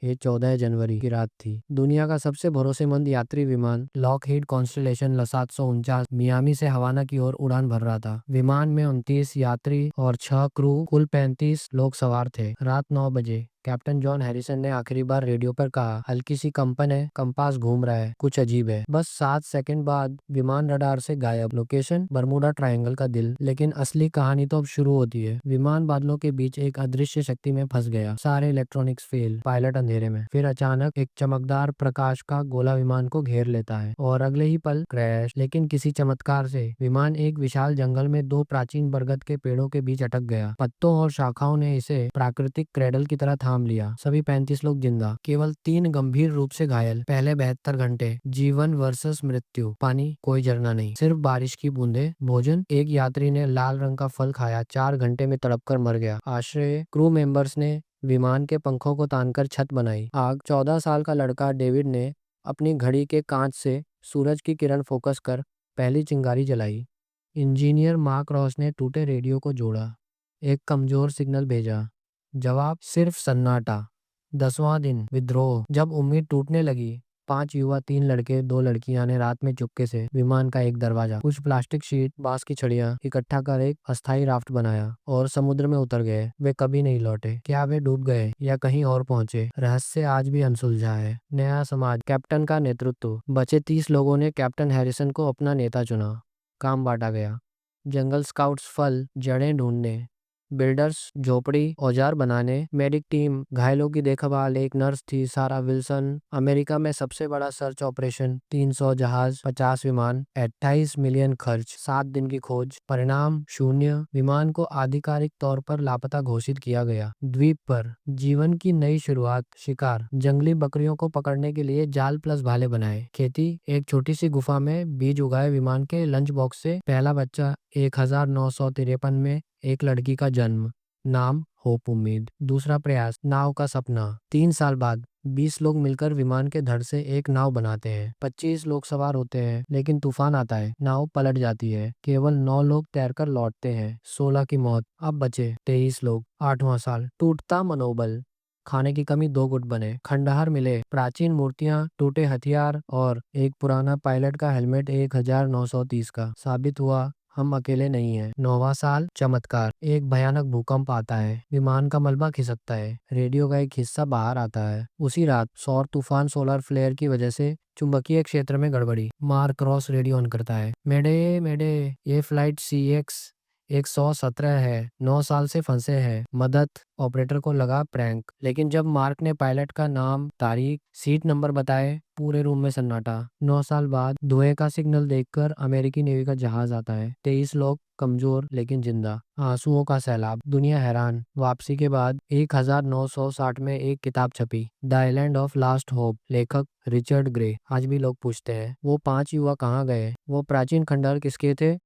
ये 14 जनवरी की रात थी। दुनिया का सबसे भरोसेमंद यात्री विमान लॉकहीड कॉन्स्टलेशन L749 मियामी से हवाना की ओर उड़ान भर रहा था। विमान में 29 यात्री और 6 क्रू, कुल 35 लोग सवार थे। रात 9 बजे कैप्टन जॉन हैरिसन ने आखिरी बार रेडियो पर कहा, हल्की सी कंपन है, कंपास घूम रहा है, कुछ अजीब है। बस 7 सेकंड बाद विमान रडार से गायब। लोकेशन बरमूडा ट्रायंगल का दिल। लेकिन असली कहानी तो अब शुरू होती है। विमान बादलों के बीच एक अदृश्य शक्ति में फंस गया। सारे इलेक्ट्रॉनिक्स फेल, पायलट अंधेरे में। फिर अचानक एक चमकदार प्रकाश का गोला विमान को घेर लेता है और अगले ही पल क्रैश। लेकिन किसी चमत्कार से विमान एक विशाल जंगल में 2 प्राचीन बरगद के पेड़ों के बीच अटक गया। पत्तों और शाखाओं ने इसे प्राकृतिक क्रेडल की तरह थाम लिया। सभी 35 लोग जिंदा, केवल 3 गंभीर रूप से घायल। पहले 72 घंटे जीवन वर्सेस मृत्यु। पानी, कोई झरना नहीं, सिर्फ बारिश की बूंदें। भोजन, एक यात्री ने लाल रंग का फल खाया, 4 घंटे में तड़पकर मर गया। आश्रय, क्रू मेंबर्स ने विमान के पंखों को तानकर छत बनाई। आग, 14 साल का लड़का डेविड ने अपनी घड़ी के कांच से सूरज की किरण फोकस कर पहली चिंगारी जलाई। इंजीनियर मार्क रॉस ने टूटे रेडियो को जोड़ा, एक कमजोर सिग्नल भेजा। जवाब, सिर्फ सन्नाटा। 10वां दिन, विद्रोह। जब उम्मीद टूटने लगी, 5 युवा, 3 लड़के 2 लड़कियां ने रात में चुपके से विमान का एक दरवाजा, कुछ प्लास्टिक शीट, बांस की छड़ियां इकट्ठा कर एक अस्थायी राफ्ट बनाया और समुद्र में उतर गए। वे कभी नहीं लौटे। क्या वे डूब गए या कहीं और पहुंचे? रहस्य आज भी अनसुलझा है। नया समाज, कैप्टन का नेतृत्व। बचे 30 लोगों ने कैप्टन हैरिसन को अपना नेता चुना। काम बांटा गया। जंगल स्काउट्स फल जड़ें ढूंढने, बिल्डर्स झोपड़ी औजार बनाने, मेडिक टीम घायलों की देखभाल। एक नर्स थी, सारा विल्सन। अमेरिका में सबसे बड़ा सर्च ऑपरेशन, 300 जहाज, 50 विमान, 28 मिलियन खर्च, 7 दिन की खोज। परिणाम शून्य। विमान को आधिकारिक तौर पर लापता घोषित किया गया। द्वीप पर जीवन की नई शुरुआत। शिकार, जंगली बकरियों को पकड़ने के लिए जाल प्लस भाले बनाए। खेती, एक छोटी सी गुफा में बीज उगाए। विमान के लंच बॉक्स से पहला बच्चा। 1953 में एक लड़की का जन्म। नाम, होप, उम्मीद। दूसरा प्रयास, नाव का सपना। 3 साल बाद 20 लोग मिलकर विमान के धड़ से एक नाव बनाते हैं। 25 लोग सवार होते हैं, लेकिन तूफान आता है, नाव पलट जाती है। केवल 9 लोग तैरकर लौटते हैं। 16 की मौत। अब बचे 23 लोग। 8वां साल, टूटता मनोबल। खाने की कमी, 2 गुट बने। खंडहर मिले, प्राचीन मूर्तियां, टूटे हथियार और एक पुराना पायलट का हेलमेट 1930 का। साबित हुआ हम अकेले नहीं हैं। 9वां साल, चमत्कार। एक भयानक भूकंप आता है, विमान का मलबा खिसकता है, रेडियो का एक हिस्सा बाहर आता है। उसी रात सौर तूफान, सोलर फ्लेयर की वजह से चुंबकीय क्षेत्र में गड़बड़ी। मार्क रॉस रेडियो ऑन करता है, मेडे मेडे, ये फ्लाइट CX 117 है, 9 साल से फंसे हैं, मदद। ऑपरेटर को लगा प्रैंक, लेकिन जब मार्क ने पायलट का नाम, तारीख, सीट नंबर बताए, पूरे रूम में सन्नाटा। 9 साल बाद धुएं का सिग्नल देखकर अमेरिकी नेवी का जहाज आता है। 23 लोग, कमजोर लेकिन जिंदा। आंसुओं का सैलाब, दुनिया हैरान। वापसी के बाद 1960 में एक किताब छपी, the island of last hope. लेखक रिचर्ड ग्रे। आज भी लोग पूछते हैं, वो 5 युवा कहाँ गए? वो प्राचीन खंडहर किसके थे?